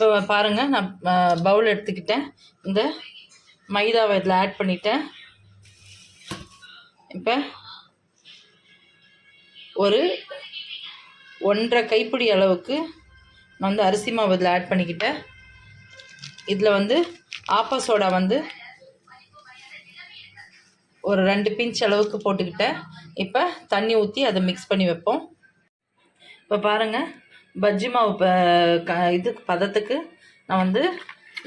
இப்போ பாருங்கள், நான் பவுல் எடுத்துக்கிட்டேன். இந்த மைதாவை இதில் ஆட் பண்ணிட்டேன். இப்போ ஒரு 1.5 கைப்பிடி அளவுக்கு நான் வந்து அரிசி மாவு இதில் ஆட் பண்ணிக்கிட்டேன். இதில் வந்து ஆப்ப சோடா வந்து ஒரு 2 பிஞ்ச் அளவுக்கு போட்டுக்கிட்டேன். இப்போ தண்ணி ஊற்றி அதை மிக்ஸ் பண்ணி வைப்போம். இப்போ பாருங்கள், பஜ்ஜி மாவு இதுக்கு பதத்துக்கு நான் வந்து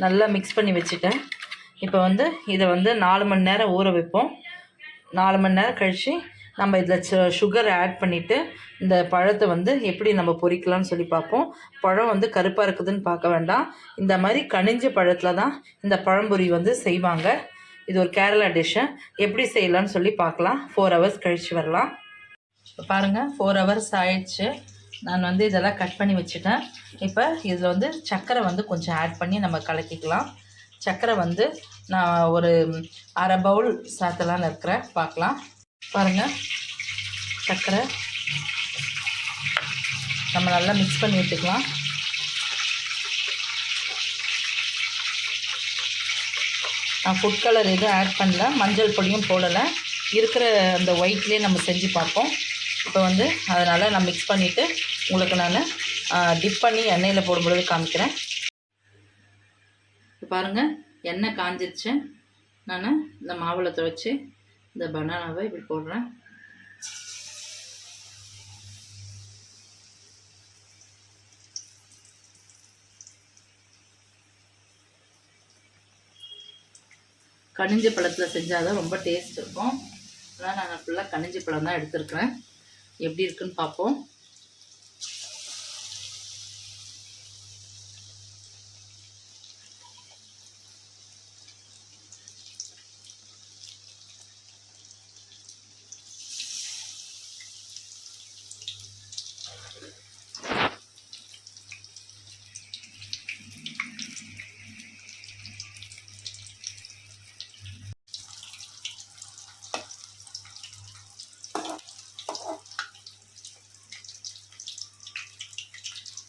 நல்லா மிக்ஸ் பண்ணி வச்சுட்டேன். இப்போ வந்து இதை வந்து 4 மணி நேரம் ஊற வைப்போம். 4 மணி நேரம் கழித்து நம்ம இதில் சுகர் ஆட் பண்ணிவிட்டு இந்த பழத்தை வந்து எப்படி நம்ம பொரிக்கலாம்னு சொல்லி பார்ப்போம். பழம் வந்து கருப்பாக இருக்குதுன்னு பார்க்க வேண்டாம். இந்த மாதிரி கனிஞ்ச பழத்தில் தான் இந்த பழம்பொரி வந்து செய்வாங்க. இது ஒரு கேரளா டிஷ்ஷு. எப்படி செய்யலான்னு சொல்லி பார்க்கலாம். 4 ஹவர்ஸ் கழித்து வரலாம். இப்போ பாருங்கள், 4 ஹவர்ஸ் ஆயிடுச்சு. நான் வந்து இதெல்லாம் கட் பண்ணி வச்சுட்டேன். இப்போ இதில் வந்து சர்க்கரை வந்து கொஞ்சம் ஆட் பண்ணி நம்ம கலக்கிக்கலாம். சர்க்கரை வந்து நான் ஒரு 1/2 பவுல் சாத்தலான்னு இருக்கிறேன். பார்க்கலாம். பாருங்கள், சர்க்கரை நம்ம நல்லா மிக்ஸ் பண்ணி விட்டுக்கலாம். நான் ஃபுட் கலர் எதுவும் ஆட் பண்ணல, மஞ்சள் பொடியும் போடலை. இருக்கிற அந்த ஒயிட்லேயே நம்ம செஞ்சு பார்ப்போம். இப்போ வந்து அதனால் நான் மிக்ஸ் பண்ணிவிட்டு உங்களுக்கு நான் டிப் பண்ணி எண்ணெயில் போடும்பொழுது காமிக்கிறேன். இப்போ பாருங்கள், எண்ணெய் காஞ்சிருச்சு. நான் இந்த மாவில் துவைச்சி இந்த பனானாவை இப்படி போடுறேன். கனிஞ்ச பழத்தில் செஞ்சால் தான் ரொம்ப டேஸ்ட் இருக்கும். அதான் நான் ஃபுல்லாக கனிஞ்ச பழம் தான் எடுத்துருக்கிறேன். எப்படி இருக்குன்னு பார்ப்போம்.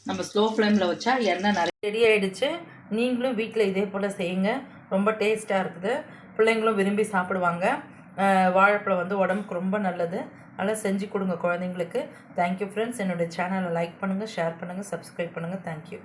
நம்ம ஸ்லோ ஃப்ளேமில் வச்சா எண்ணெய் நிறைய ரெடி ஆகிடுச்சு. நீங்களும் வீட்டில் இதே போல் செய்யுங்க. ரொம்ப டேஸ்ட்டாக இருக்குது. பிள்ளைங்களும் விரும்பி சாப்பிடுவாங்க. வாழைப்பழம் வந்து உடம்புக்கு ரொம்ப நல்லது. அதனால் செஞ்சு கொடுங்க குழந்தைங்களுக்கு. Thank you friends. என்னுடைய சேனலை லைக் பண்ணுங்கள், ஷேர் பண்ணுங்கள், சப்ஸ்கிரைப் பண்ணுங்கள். தேங்க்யூ.